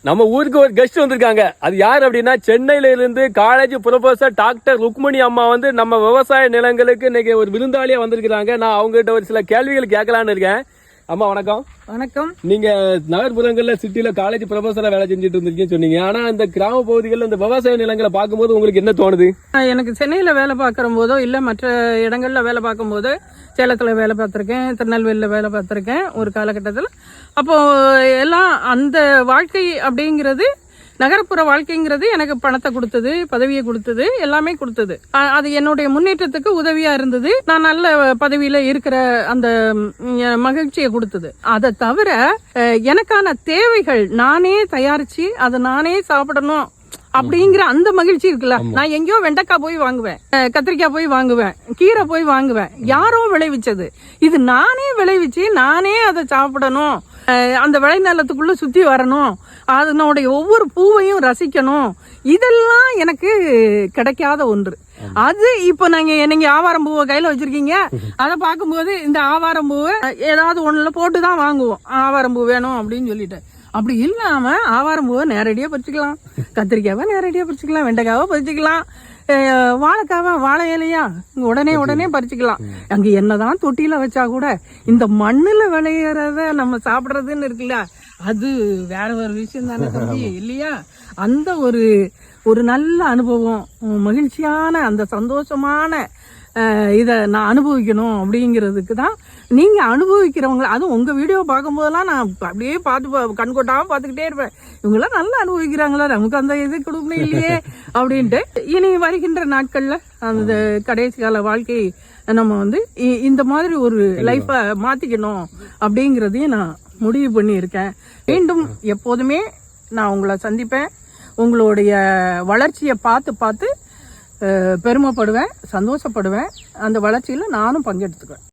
நம்ம ஊருக்கு ஒரு கெஸ்ட் வந்திருக்காங்க. அது யார் அப்படின்னா, சென்னையில இருந்து காலேஜ் ப்ரொஃபசர் டாக்டர் ருக்மணி அம்மா வந்து நம்ம விவசாய நிலங்களுக்கு இன்னைக்கு ஒரு விருந்தாளியா வந்திருக்காங்க. நான் அவங்ககிட்ட ஒரு சில கேள்விகள் கேட்கலான்னு இருக்கேன். அம்மா வணக்கம். வணக்கம். நீங்க நகர்ப்புறங்கள்ல சிட்டில காலேஜ் ப்ரொஃபசரா வேலை செஞ்சுட்டு இருந்திருக்கீங்கன்னு சொன்னீங்க. ஆனா இந்த கிராம பகுதிகளில் இந்த விவசாய நிலங்களை பார்க்கும்போது உங்களுக்கு என்ன தோணுது? எனக்கு சென்னையில வேலை பார்க்கிற போதோ இல்ல மற்ற இடங்கள்ல வேலை பார்க்கும் போது, சேலத்துல வேலை பார்த்திருக்கேன், திருநெல்வேலியில வேலை பார்த்திருக்கேன் ஒரு காலகட்டத்தில். அப்போ எல்லாம் அந்த வாழ்க்கை அப்படிங்கிறது, நகர்ப்புற வாழ்க்கைங்கிறது எனக்கு பணத்தை கொடுத்தது, பதவியை கொடுத்தது, எல்லாமே கொடுத்தது. அது என்னுடைய முன்னேற்றத்துக்கு உதவியா இருந்தது. நான் நல்ல பதவியில இருக்கிற அந்த மகிழ்ச்சியை கொடுத்தது. அதை தவிர எனக்கான தேவைகள் நானே தயாரிச்சு அதை நானே சாப்பிடணும் அப்படிங்கிற அந்த மகிழ்ச்சி இருக்குல்ல. நான் எங்கேயோ வெண்டைக்காய் போய் வாங்குவேன், கத்திரிக்காய் போய் வாங்குவேன், கீரை போய் வாங்குவேன். யாரோ விளைவிச்சது. இது நானே விளைவிச்சு நானே அதை சாப்பிடணும், அந்த விளைநிலத்துக்குள்ள சுத்தி வரணும், அதனுடைய ஒவ்வொரு பூவையும் ரசிக்கணும். இதெல்லாம் எனக்கு கிடைக்காத ஒன்று. அது இப்ப நீங்க ஆவாரம் பூவை கையில வச்சிருக்கீங்க. அதை பார்க்கும்போது இந்த ஆவாரம் பூவை ஏதாவது ஒண்ணுல போட்டுதான் வாங்குவோம். ஆவாரம் பூ வேணும் அப்படின்னு சொல்லிட்டு. அப்படி இல்லாம ஆவாரம் பூவை நேரடியா பறிச்சுக்கலாம், கத்திரிக்காவை நேரடியா பறிச்சுக்கலாம், வெண்டைக்காவை பறிச்சுக்கலாம், வாழைக்காவை வாழை இலையா உடனே பறிச்சுக்கலாம். அங்க என்னதான் தொட்டியில வச்சா கூட இந்த மண்ணுல விளையறத நம்ம சாப்பிடுறதுன்னு இருக்குல்ல, அது வேற ஒரு விஷயம் தானே தம்பி, இல்லையா? அந்த ஒரு நல்ல அனுபவம், மகிழ்ச்சியான அந்த சந்தோஷமான இதை நான் அனுபவிக்கணும் அப்படிங்கிறதுக்கு தான் நீங்க அனுபவிக்கிறவங்க. அதுவும் உங்க வீடியோ பார்க்கும்போதெல்லாம் நான் அப்படியே பார்த்து கண்கொட்டாம பார்த்துக்கிட்டே இருப்பேன். இவங்கெல்லாம் நல்லா அனுபவிக்கிறாங்களா, நமக்கு அந்த இது கொடுக்கணும் இல்லையே அப்படின்ட்டு. இனி வருகின்ற நாட்கள்ல அந்த கடைசி கால வாழ்க்கை நம்ம வந்து இந்த மாதிரி ஒரு லைஃபை மாத்திக்கணும் அப்படிங்கிறதையும் நான் முடிவு பண்ணி இருக்கேன். மீண்டும் எப்போதுமே நான் உங்களை சந்திப்பேன். உங்களுடைய வளர்ச்சியை பார்த்து பெருமைப்படுவேன், சந்தோஷப்படுவேன். அந்த வளர்ச்சியில நானும் பங்கெடுத்துக்குவேன்.